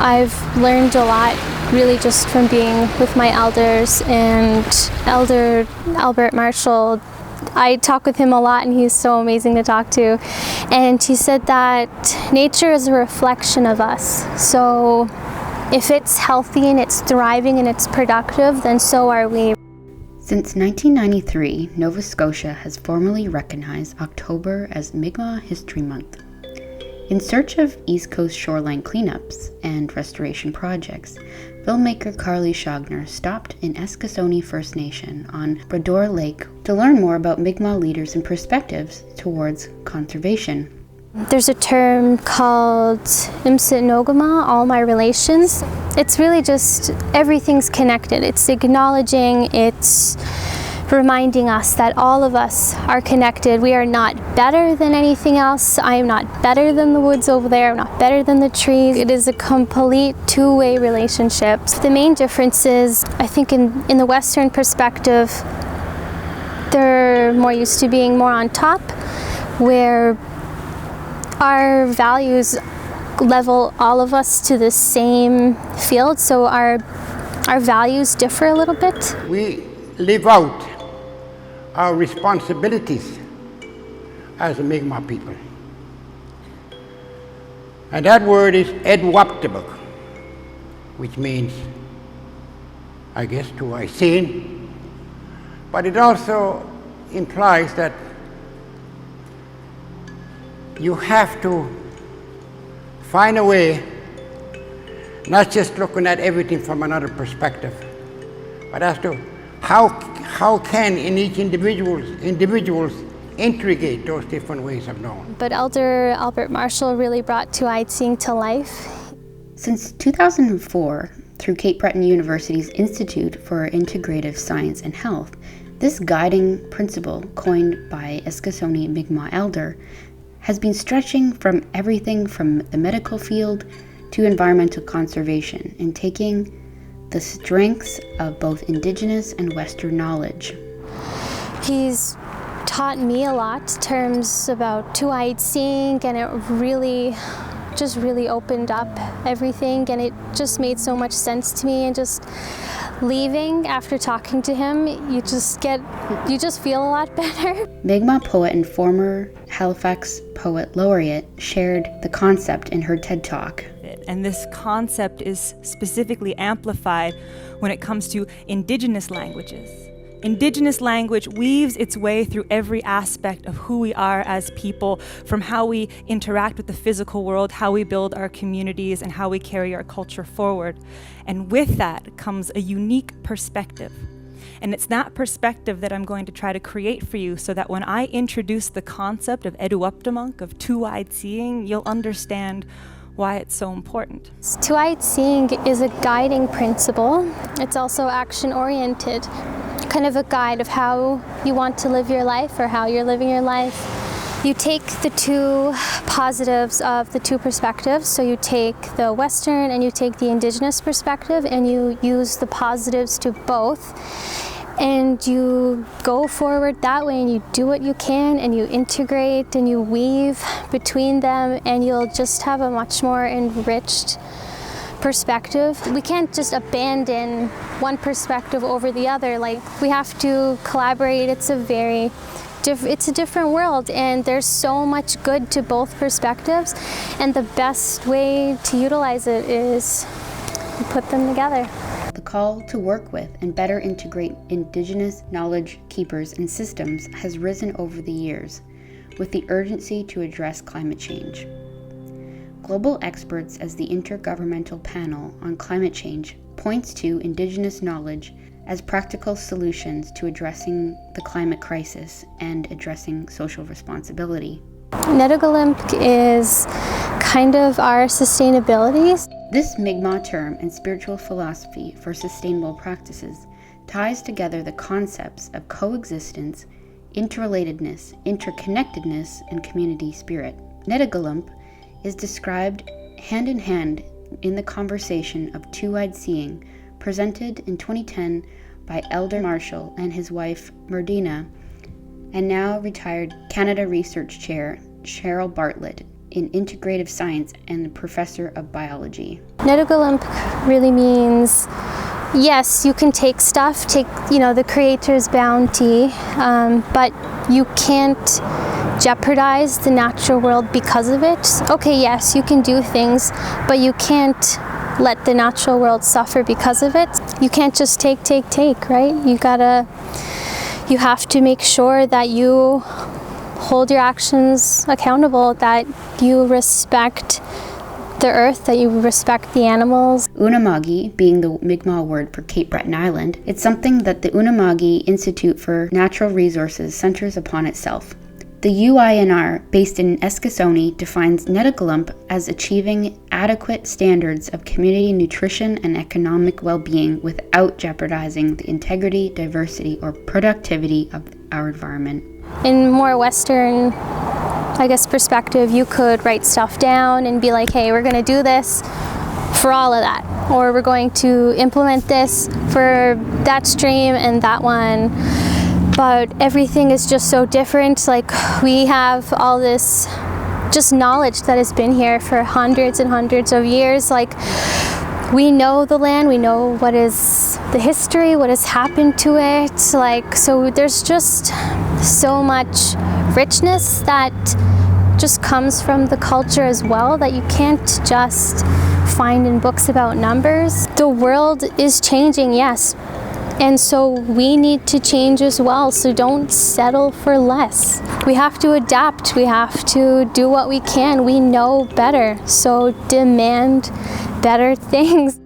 I've learned a lot really just from being with my elders, and Elder Albert Marshall, I talk with him a lot and he's so amazing to talk to. And he said that nature is a reflection of us. So if it's healthy and it's thriving and it's productive, then so are we. Since 1993, Nova Scotia has formally recognized October as Mi'kmaq History Month. In search of East Coast shoreline cleanups and restoration projects, filmmaker Karli Zschogner stopped in Eskasoni First Nation on Brador Lake to learn more about Mi'kmaq leaders and perspectives towards conservation. There's a term called Imsit Nogama, all my relations. It's really just everything's connected. It's acknowledging, it's reminding us that all of us are connected. We are not better than anything else. I am not better than the woods over there. I'm not better than the trees. It is a complete two-way relationship. The main difference is, I think in the Western perspective, they're more used to being more on top, where our values level all of us to the same field, so our values differ a little bit. We live out our responsibilities as a Mi'kmaq people. And that word is Edwaptabuk, which means, I guess, to I seen, but it also implies that you have to find a way, not just looking at everything from another perspective, but as to how can in each individuals integrate those different ways of knowing. But Elder Albert Marshall really brought two-eyed seeing to life. Since 2004, through Cape Breton University's Institute for Integrative Science and Health, this guiding principle, coined by Eskasoni Mi'kmaq elder, has been stretching from everything from the medical field to environmental conservation and taking the strengths of both Indigenous and Western knowledge. He's taught me a lot, terms about two-eyed seeing, and it really opened up everything, and it just made so much sense to me. And just leaving after talking to him, you just feel a lot better. Mi'kmaq poet and former Halifax Poet Laureate shared the concept in her TED Talk. And this concept is specifically amplified when it comes to Indigenous languages. Indigenous language weaves its way through every aspect of who we are as people, from how we interact with the physical world, how we build our communities, and how we carry our culture forward. And with that comes a unique perspective. And it's that perspective that I'm going to try to create for you, so that when I introduce the concept of Eduaptamunk, of two-eyed seeing, you'll understand why it's so important. Two-eyed seeing is a guiding principle. It's also action-oriented, kind of a guide of how you want to live your life or how you're living your life. You take the two positives of the two perspectives, so you take the Western and you take the Indigenous perspective, and you use the positives to both, and you go forward that way, and you do what you can, and you integrate and you weave between them, and you'll just have a much more enriched perspective. We can't just abandon one perspective over the other. Like, we have to collaborate. It's a different world, and there's so much good to both perspectives, and the best way to utilize it is to put them together. The call to work with and better integrate Indigenous knowledge keepers and systems has risen over the years, with the urgency to address climate change. Global experts as the Intergovernmental Panel on Climate Change points to Indigenous knowledge as practical solutions to addressing the climate crisis and addressing social responsibility. Netukulimk is kind of our sustainability. This Mi'kmaq term and spiritual philosophy for sustainable practices ties together the concepts of coexistence, interrelatedness, interconnectedness, and community spirit. Netukulimk is described hand in hand in the conversation of two-eyed seeing, presented in 2010 by Elder Marshall and his wife Merdina, and now retired Canada Research Chair Cheryl Bartlett in integrative science and a professor of biology. Netukulimk really means, yes, you can take stuff, the creator's bounty, but you can't jeopardize the natural world because of it. Okay, yes, you can do things, but you can't let the natural world suffer because of it. You can't just take, right? You have to make sure that you hold your actions accountable, that you respect the earth, that you respect the animals. Unama'ki, being the Mi'kmaq word for Cape Breton Island, it's something that the Unama'ki Institute for Natural Resources centers upon itself. The UINR, based in Eskasoni, defines Netukulimk as achieving adequate standards of community nutrition and economic well-being without jeopardizing the integrity, diversity, or productivity of our environment. In more Western, perspective, you could write stuff down and be like, hey, we're going to do this for all of that, or we're going to implement this for that stream and that one. But everything is just so different. Like, we have all this just knowledge that has been here for hundreds and hundreds of years. Like, we know the land, we know what is the history, what has happened to it. Like, so there's just so much richness that just comes from the culture as well, that you can't just find in books about numbers. The world is changing, yes. And so we need to change as well, so don't settle for less. We have to adapt, we have to do what we can. We know better, so demand better things.